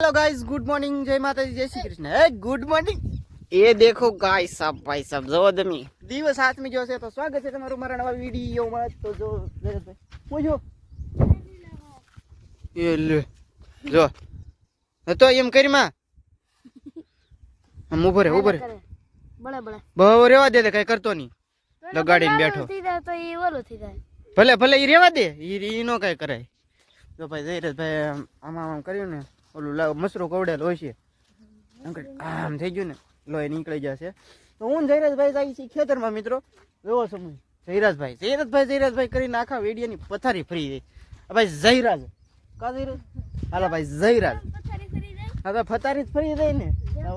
Hello guys, good morning, जय माता दी, जय श्री कृष्ण। हे गुड मॉर्निंग। ये देखो गाइस, सब भाई सब जो दमी દિવસ હાથમાં જો છે તો સ્વાગત છે તમારું મારા નવા વિડીયોમાં। તો જો ભાઈ હું જો એ લે જો તો એમ કરી માં આમ ઉભો રે બળે બળે બહુ રેવા દે, કઈ કરતો નહીં, લગાડીને બેઠો તો ઈ ઓલો થઈ જાય। ભલે ભલે ઈ રેવા દે, ઈ નો કઈ કરાય। જો ભાઈ જયરાજભાઈ આમાં આમ કર્યું ને, ઓલું મસરો કવડેલ હોય છે, આમ થઈ ગયું ને, લોહી નીકળી જશે। તો હું જયરાજભાઈ જાય છે ખેતરમાં મિત્રો, એવો સમય જયરાજભાઈ કરીને આખા વેડિયાની પથારી ફરી ગઈ। ભાઈ જયરાજ કા જયરાજ હાલો ભાઈ જયરાજ હવે પથારી જ ફરી જાય ને,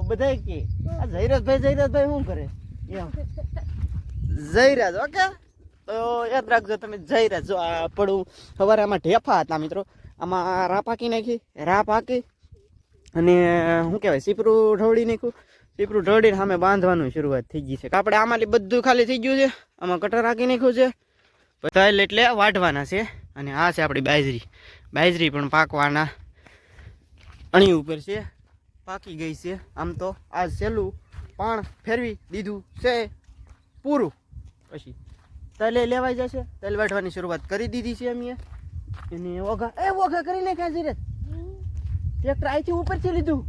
બધા કે આ જયરાજભાઈ શું કરે એમ જયરાજ। ઓકે, તો યાદ રાખજો તમે જયરાજ। જો આ પડું સવારે આમાં ઢેફા હતા મિત્રો, આમાં રા પાકી નાખી, રા પાકી અને શું કહેવાય સીપરું ઢોળી નાખ્યું, સીપરું ઢોળીને સામે બાંધવાનું શરૂઆત થઈ ગઈ છે। આપણે આમાંથી બધું ખાલી થઈ ગયું છે, આમાં કટર રાખી નાખ્યું છે, બધા એટલે વાઢવાના છે। અને આ છે આપણી બાજરી પણ પાકવાના અણી ઉપર છે, પાકી ગઈ છે। આમ તો આ સહેલું પણ ફેરવી દીધું છે પૂરું, પછી તલે લેવાઈ જશે, તલ વાઢવાની શરૂઆત કરી દીધી છે અમે। એને ઓઘા કરીને ક્યાં જઈ ટ્રેક્ટર અહીંથી ઉપરથી લીધું,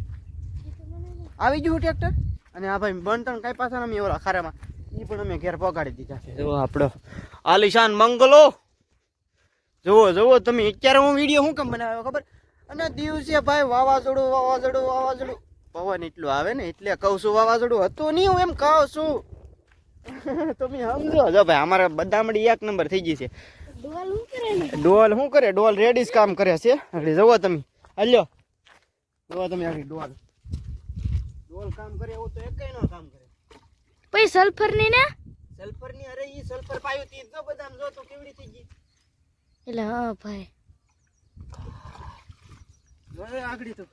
આવી ગયું ટ્રેક્ટર। અને આ ભાઈ બનતણ કઈ પાછા અમે ઓલા ખારામાં એ પણ અમે ઘેર પગાડી દીધા છે। જો આપણો આલિશાન બંગલો જુઓ તમે। અત્યારે હું વિડીયો શું કામ બનાવ્યો ખબર? અને દિવસે ભાઈ વાવાઝોડું પવન એટલું આવે ને, એટલે કહું છું વાવાઝોડું હતું નહીં, હું એમ કહું છું તમે સમજો। જો ભાઈ અમારે બદામડી 1 નંબર થઈ ગઈ છે। ડોલ શું કરે? ડોલ રેડી કામ કરે છે। આગળ જુઓ તમે, હાલ્યો જુઓ તમે, આગળ ડોલ કામ કરે એવું તો એકેય નો કામ કરે। પછી સલ્ફરની ને સલ્ફરની, અરે ઈ સલ્ફર પાયું તી જો બદામ જો તો કેવડી થઈ ગઈ। એટલે હા ભાઈ હવે આગળી તો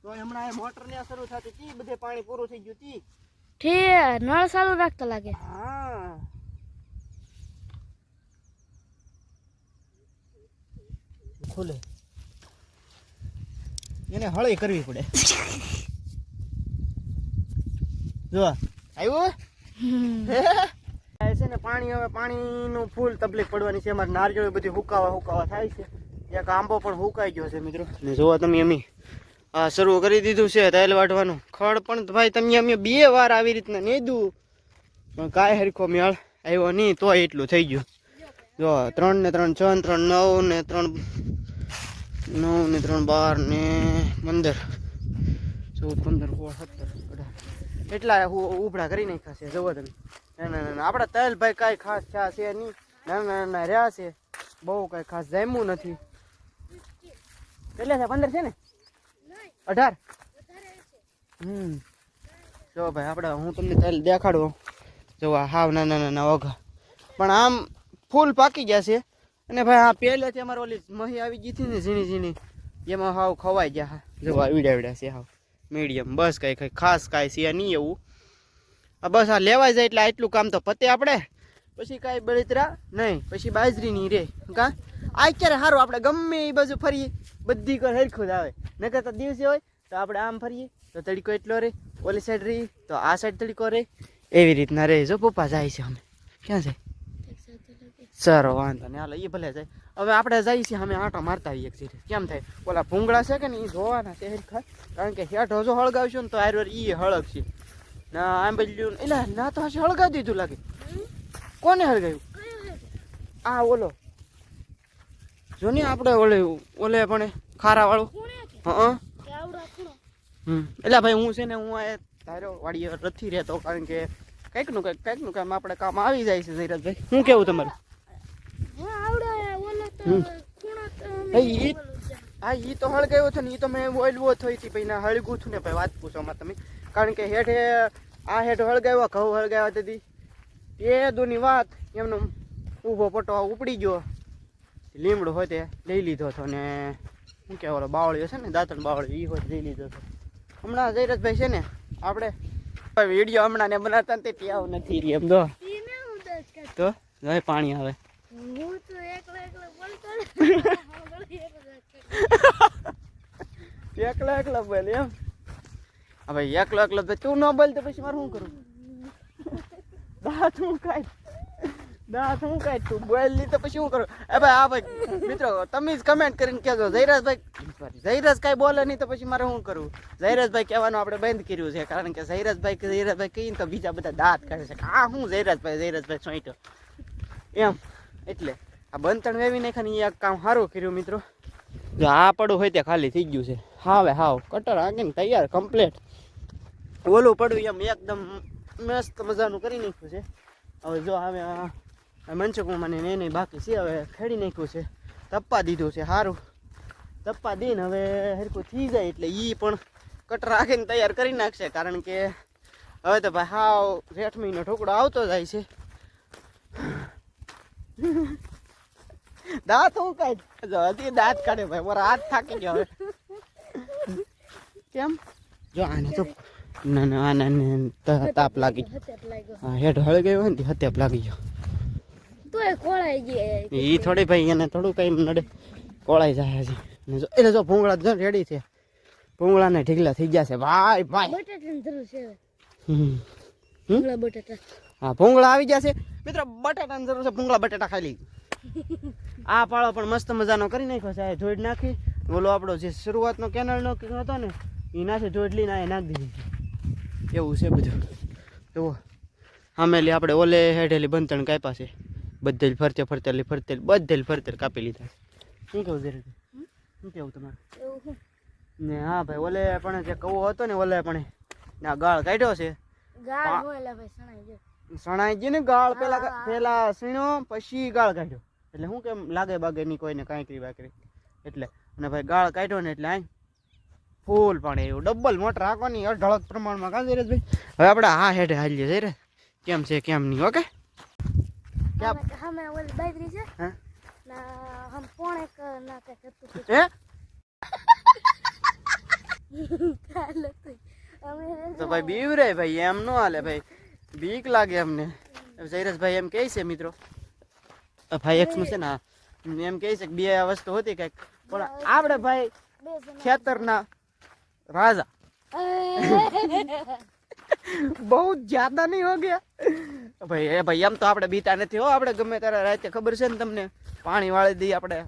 હમણાં મોટર ને શરૂ થતી હતી, બધે પાણી પૂરું થઈ ગયું હતી, નળ ચાલુ રાખતો લાગે। હા ખુલે એને હળી કરવી પડે। જો આવ્યું છે ને પાણી, હવે પાણીનું ફૂલ તકલીફ પડવાની છે। અમારે નારિયેળ બધી હુકાવા થાય છે, એક આંબો પણ હુકાઈ ગયો છે મિત્રો। ને જોવા તમે અમે આ શરૂ કરી દીધું છે તલ વાટવાનું। ખડ પણ ભાઈ તમે અમે 2 વાર આવી રીતના નેદું પણ કાંઈ હરખો મેળ આવ્યો નહીં, તો એટલું થઈ ગયું। જો 3 ને 3 6 ને 3 9 ને 3 9 ને 3 12 ને 15 14 15 16 17 એટલા ઉપડા કરી નાખ્યા છે। જુઓ તમે, ના આપણા તલ ભાઈ કાંઈ ખાસ છે નહીં, નાના રહ્યા છે, બહુ કાંઈ ખાસ જામ્યું નથી। કેટલા છે? 15 છે ને 18? જો ભાઈ આપણે હું તમને તલ દેખાડું। જો હાવ નાના ઓઘા પણ આમ ફૂલ પાકી ગયા છે। અને ભાઈ આ પહેલેથી અમારે ઓલી મહી આવી ગઈ હતી ને ઝીણી, એમાં હાવ ખવાઈ ગયા। જો વીડા છે હાવ મીડિયમ, બસ કાંઈ ખાસ કાંઈ છે નહીં એવું। આ બસ આ લેવાઈ જાય એટલે આટલું કામ તો પતે આપણે, પછી કાંઈ બળતરા નહીં, પછી બાજરી નહીં રે કા આ ક્યારે સારું। આપણે ગમે એ બાજુ ફરીએ બધી કર હરખું જ આવે, નકર તો દિવસે હોય તો આપણે આમ ફરીએ તો તડકો એટલો રહે, ઓલી સાઈડ રહી તો આ સાઈડ તડકો રહે, એવી રીતના રહે। જો પપ્પા જાય છે, અમે ક્યાં જાય? સરો વાંધો ને હાલો, એ ભલે જાય। હવે આપણે જઈએ છીએ અમે આંટો મારતા આવીએ એક કેમ થાય, ઓલા ભૂંગળા છે કે ને એ જોવાના છે હરખા, કારણ કે હેઠ જો હળગાવશું ને તો આર એ હળગશે ના। આમ બદલ્યું એટલે ના તો હશે હળગાવી દીધું લાગે। કોને હળગાવ્યું? આ ઓલો જો ને આપણે ઓલે પણ ખારા વાળું। હા એટલે ભાઈ હું છે ને હું આ ધારો વાડી નથી રહેતો, કારણ કે કંઈક નું કામ આપણે કામ આવી જાય છે। જયરાજભાઈ શું કેવું તમારું? હા ઈ તો હળગાવ્યો છે ને, ઈ તો મેં ઓલવો થઈ હતી ભાઈ ના હળગું છું ને ભાઈ, વાત પૂછોમાં તમે, કારણ કે હેઠે આ હેઠ હળગાવ્યો, ઘઉં હળગાવ્યા હતી એ દોની વાત, એમનો ઊભો પટો ઉપડી ગયો, લીમડો હોય તે લઈ લીધો હતો ને શું કહેવાય બાવળીઓ છે ને, દાંતણ બાવળી એ હોય લઈ લીધો હતો। હમણાં જયરાજભાઈ છે ને આપણે વિડીયો હમણાં ને બનાવતા ને તે ત્યાં નથી રહી એમ તો પાણી આવે એકલો બોલ એમ હવે એકલો તો તું ન બોલ તો પછી મારે શું કરું દાંત હું કાઢ તું બોલ નહીં તો પછી શું કરું એ ભાઈ હા ભાઈ મિત્રો તમે જ કમેન્ટ કરીને કહેજો જયરાજ કાંઈ બોલે નહીં તો પછી મારે શું કરવું જયરાજભાઈ કહેવાનું આપણે બંધ કર્યું છે કારણ કે જયરાજભાઈ કહીને તો બીજા બધા દાંત કાઢે છે આ શું જયરાજભાઈ સોઈટો એમ એટલે આ બંધણ વેવી નાખાને એક કામ સારું કર્યું મિત્રો જો આ પડું હોય તે ખાલી થઈ ગયું છે હાવ કટર આગીને તૈયાર કમ્પ્લીટ ઓલું પડું એમ એકદમ મસ્ત મજાનું કરી નાખ્યું છે હવે જો હવે મનસુખમાં મને નહીં બાકી છે હવે ખેડી નાખ્યું છે તપ્પા દીધું છે સારું તપ્પા દઈને હવે હરખું થઈ જાય એટલે એ પણ કટર રાખીને તૈયાર કરી નાખશે કારણ કે હવે તો ભાઈ હાવ જેઠ મહિનો ઠોકડો આવતો જાય છે દાંત હું કાઢ હજી દાંત કાઢે ભાઈ મારા હાથ થાકી ગયો હવે કેમ જો આને તો તાપ લાગી હા હેઠ હળી ગયો હોય ને હત્યાપ લાગી ગયો એ થોડી ભાઈ એને થોડું કઈ નડે કોળાઈ જાય હજી એટલે જો ભૂંગળા જો રેડી છે ભૂંગળાને ઢીકલા થઈ ગયા છે ભાઈ હા ભૂંગળા આવી ગયા છે મિત્રો બટાટાની જરૂર છે ભૂંગળા બટાટા ખાઈ લઈ આ પાળો પણ મસ્ત મજાનો કરી નાખ્યો છે ધોઈડ નાખી બોલો આપણો જે શરૂઆતનો કેનલનો હતો ને એ નાખી ધોઈડ લઈને આ નાખી દીધી એવું છે બધું જુઓ આમેલી આપણે ઓલે હેઠેલી બંધણ કાપ્યા છે બધે ફરતે કાપી લીધા શું કેવું જરા શું કેવું તમારું ને હા ભાઈ ઓલે પણ જે કવો હતો ને ઓલે પણ ના ગાળ કાઢ્યો છે સણાઈ ગયો ને ગાળ પેલા સીણો પછી ગાળ કાઢ્યો એટલે શું કેમ લાગે બાગે નહીં કોઈને કાંકરી બાકરી એટલે અને ભાઈ ગાળ કાઢ્યો ને એટલે આ ફૂલ પાણી એવું ડબલ મોટર રાખવાની અઢળક પ્રમાણમાં કાં જઈરે ભાઈ હવે આપણે હા હેઠે હાલીએ જઈરે કેમ છે કેમ નહીં ઓકે તો ભાઈ બીવ રે ભાઈ એમ ન હાલે ભાઈ બીક લાગે અમને જયરાજભાઈ એમ કહે છે મિત્રો ભાઈ એક છે ને એમ કહે છે કે બે વસ્તુ હતી કઈક પણ આપણે ભાઈ ખેતરના રાજા બહુ જ્યાદા નહીં હો ગયા ભાઈ એમ તો આપણે બીતા નથી હો આપણે ગમે ત્યારે રાતે ખબર છે ને તમને પાણી વાળી દઈએ આપણે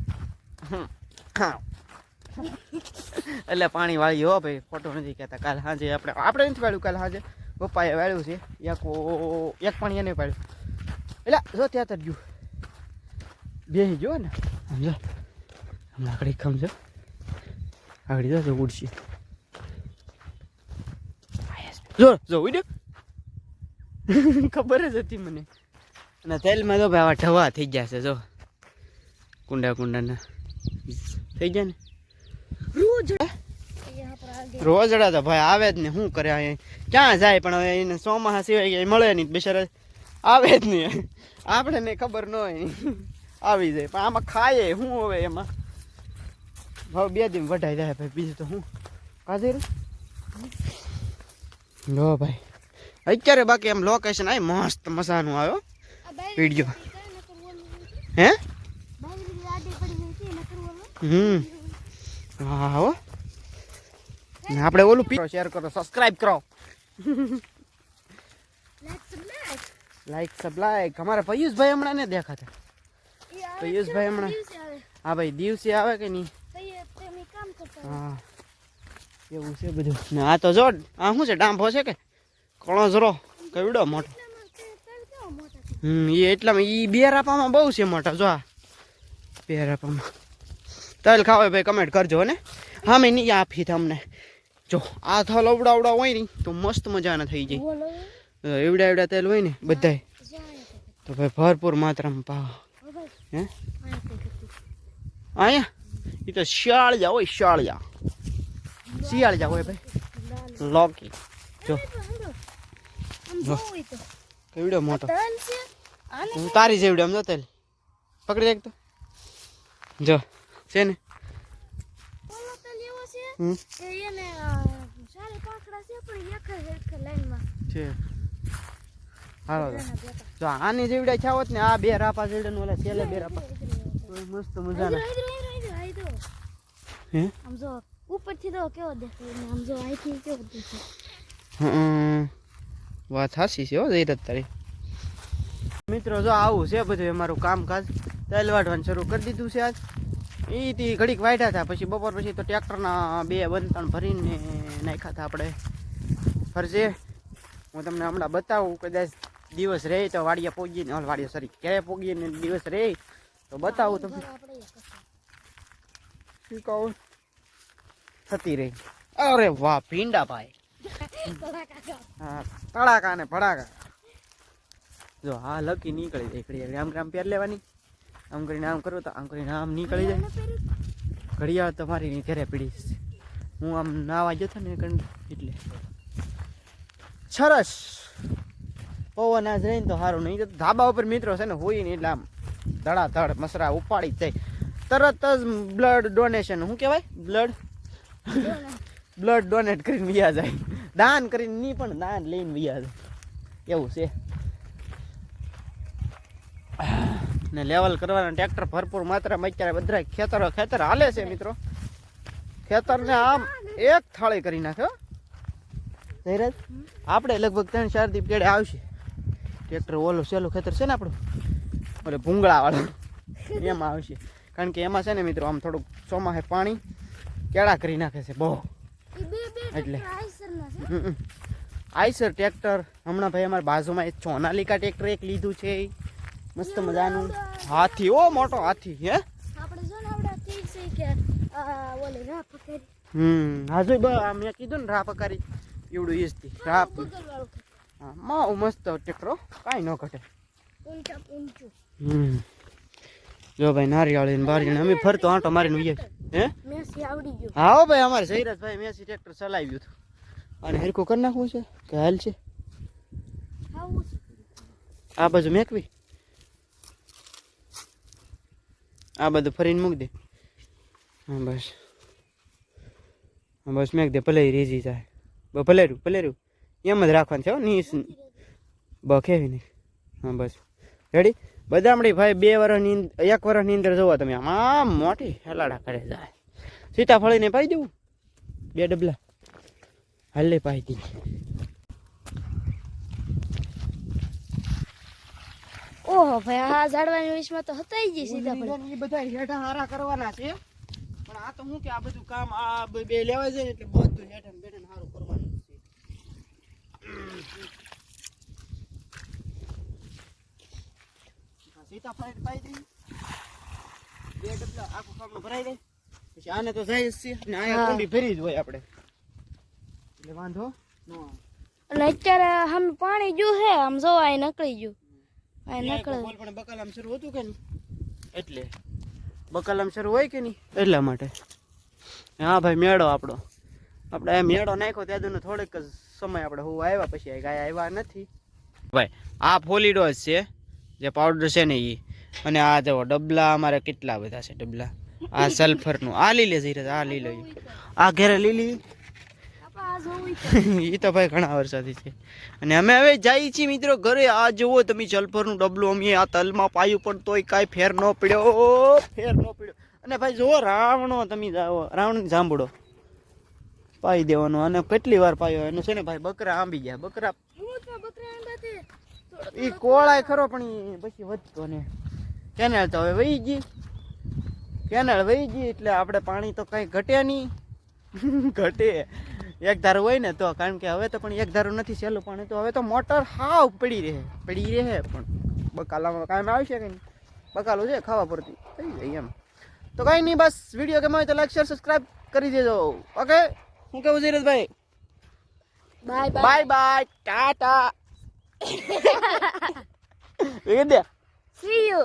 એટલે પાણી વાળી હો ભાઈ ફોટો નથી કહેતા કાલે સાંજે આપણે નથી વાળ્યું કાલે સાંજે પપ્પાએ વાળ્યું છે એક પાણી એને પાડ્યું એટલે જો ત્યાં તરજ્યું બે જો ને સમજો હમણાં આગળ ખમજો આગળ જો ઉડશે જો ઉડ્યો ખબર જ હતી મને અને તેલમાં જો ભાઈ આવા ઢવા થઈ ગયા છે જો કુંડાના થઈ ગયા ને રોજડા તો ભાઈ આવે જ ને શું કરે અહીંયા ક્યાં જાય પણ હવે એને ચોમાસા સિવાય ક્યાંય મળે નહીં બિચારા આવે જ નહીં આપણે ને ખબર ન હોય આવી જાય પણ આમાં ખાય શું હવે એમાં ભાવ બે દિન વઢાઈ જાય ભાઈ બીજું તો શું કાજે લો ભાઈ અત્યારે બાકી એમ લોકેશન આ મસ્ત મજાનું આવ્યો વિડીયો હે હા હો આપણે ઓલું શેર કરો સબસ્ક્રાઇબ કરો લાઈક સબલાઈક અમારા પિયુષભાઈ હમણાં ને દેખાતા પિયુષભાઈ હમણાં હા ભાઈ દિવસે આવે કે નહીં હા એવું છે બધું ને આ તો જો આ શું છે ડાંભો છે કે કણો જરો કેવડો મોટો એ એટલામાં એ બે રાપામાં બહુ છે મોટા જો આ બે રાપામાં તલ ખાવે ભાઈ કમેન્ટ કરજો ને હા મેં નહીં આપી તમને જો આ થલ અવડાવડા હોય ને તો મસ્ત મજાના થઈ જાય એવડા તેલ હોય ને બધાય તો ભાઈ ભરપૂર માત્રામાં પાવ હે અહીંયા એ તો શિયાળિયા હોય શિયાળિયા હોય ભાઈ લોકી જો કેવડો મોટો તારી જેવડે આમ જો તેલ પકડી રાખ તો જો છે ને હાલો જો આની જેવડે છે હોત ને આ બે રાપા જેવડે ઓલા છેલ્લે બે રાપા મસ્ત મજાના હે આમ જો ઉપરથી તો કેવો દેખાય ને આમ જો અહીંથી કેવો દેખાય. વાત સાચી છે હો ધીરજ તારી. મિત્રો જો આવું છે બધું અમારું કામકાજ. તેલ વાટવાનું શરૂ કરી દીધું છે આજ. એથી ઘડીક વાઢ્યા હતા, પછી બપોર પછી તો ટ્રેક્ટરના 2 બંતણ ભરીને નાખ્યા હતા આપણે ફરજે. હું તમને હમણાં બતાવું, કદાચ દિવસ રહે તો વાડિયા પોગીને વાડિયા સોરી ક્યાંય પોગીને દિવસ રહે તો બતાવું તમને. શું કહું થતી રહી. અરે વાહ ભીંડા ભાઈ, હા તડાકા ને ભડાકા. જો હા લકી નીકળી જાય ઘડિયાળ આમ આમ પહેર લેવાની, આમ કરીને આમ કરું તો આમ કરીને આમ નીકળી જાય. ઘડિયાળ તમારી ની ઘરે પડીશ. હું આમ નાવા જતો ને એટલે સરસ પવન આજ રહીને તો સારું. નહીં તો ધાબા ઉપર મિત્રો છે ને હોય ને એટલે આમ ધડાધડ મસરા ઉપાડી જ જાય. તરત જ બ્લડ ડોનેશન, શું કહેવાય, બ્લડ ડોનેટ કરીને વ્યા જાય. દાન કરીને નહીં પણ દાન લઈને વ્યા જાય એવું છે. ને લેવલ કરવાના ટ્રેક્ટર ભરપૂર માત્રામાં અત્યારે બધા ખેતર હાલે છે મિત્રો. ખેતરને આમ એક થાળી કરી નાખ્યો ધીરજ. આપણે લગભગ 3-4 દી કેડે આવશે ટ્રેક્ટર. ઓલું સહેલું ખેતર છે ને આપણું ઓલે ભૂંગળાવાળું એમાં આવશે. કારણ કે એમાં છે ને મિત્રો આમ થોડુંક ચોમાસે પાણી કેળા કરી નાખે છે બહુ. એટલે આઈસર ટ્રેક્ટર હમણાં ભાઈ અમારા બાજુમાં એક સોનાલિકા ટ્રેક્ટર એક લીધું છે મસ્ત મજાનું. હાથી, ઓ મોટો હાથી. હે આપણે જો ને આવડા ઠીક છે કે ઓલે રા પકડી. હાજુ મેં કીધું ને રા પકારી એવડું ઈજથી રા. હા માં મસ્ત ટ્રેક્ટર કાંઈ ન ઘટે. જો ભાઈ નારિયાળી ને બારી અમે ફરતો આંટો મારીને ઉઈએ. હે મેસી આવડી ગયો. હા હો ભાઈ અમારે સૈરજભાઈ મેસી ટ્રેક્ટર ચલાવ્યું હતું. અને હરખું કરી નાખવું છે કે હાલ છે આ બાજુ મેકવી. આ બધું ફરીને મૂક દે. હા બસ, હા બસ મેક દે. ભલે રીઝી જાય ભલેરું એમ જ રાખવાનું છે હો. ની બખેવી નહીં. હા બસ રેડી. બદામડી ભાઈ 2 વર્ષની 1 વર્ષની અંદર જોવો તમે આમ મોટી હેલાડા કરે જાય. સીતાફળીને પાઈ દેવું 2 ડબલા હાલે પાઈ દી. ઓહો ભાઈ આ ઝાડવાની વિશમાં તો હતાઈ ગઈ સીતાફળ. એ બધા હેઠા હારા કરવાના છે પણ આ તો હું કે આ બધું કામ આ 2 લેવા જાય એટલે બધું હેઠા બેઠા હારું કરવાનું છે. સીતાફળ પાઈ દઈ 2 ડબલા આખું કામનું ભરાઈ જાય. પછી આને તો જાય જ છે ને આયા કુંડી ભરી જ હોય આપણે એટલે વાંધો ન આવે. અને અત્યારે આમ પાણી જો હે આમ જો આ નકળી ગયું. આ નકળે પણ બકાલામ શરૂ હતું કે નહીં એટલે બકાલામ શરૂ હોય કે નહીં એટલા માટે. હા ભાઈ મેળો આપણો આપણે મેળો નાખ્યો ત્યાં થોડેક જ સમય આપણે હું આવ્યા પછી ગાય આવ્યા નથી ભાઈ. આ ફોલીડોઝ છે જે પાવડર છે ને એ. અને આ જુઓ ડબલા અમારે કેટલા બધા છે ડબલા. આ સલ્ફરનું આ લીલે જઈ આ લીલો આ ઘેરે લીલી એ તો ભાઈ ઘણા વર્ષોથી છે. અને અમે હવે જઈએ છીએ મિત્રો ઘરે. આ જુઓ તમે સલ્ફરનું ડબલું અમે આ તલમાં પાયું પણ તોય કાંઈ ફેર ન પડ્યો. અને ભાઈ જુઓ રાવણો તમે જાઓ રાવણ જાંબુડો પાઈ દેવાનો. અને કેટલી વાર પાયો એનું છે ને ભાઈ બકરા આંબી ગયા. બકરા એ કોળાય ખરો પણ એ પછી વધતો ને. કેનાલ તો હવે વહી ગઈ. કેનાલ વહી ગઈ એટલે આપણે પાણી તો કઈ ઘટે નહીં. ઘટે એક ધારું હોય ને તો. કારણ કે હવે તો પણ એક ધારું નથી સહેલું પાણી તો. હવે તો મોટર હાવ પડી રહે પણ બકાલામાં કામ આવશે કે નહીં. બકાલું છે ખાવા પડતી થઈ જાય એમ. તો કાંઈ નહીં બસ વિડીયો ગમે હોય તો લાઈક શેર સબસ્ક્રાઈબ કરી દેજો. ઓકે હું કેવું Dhirajbhai? Bye bye Tata. See you.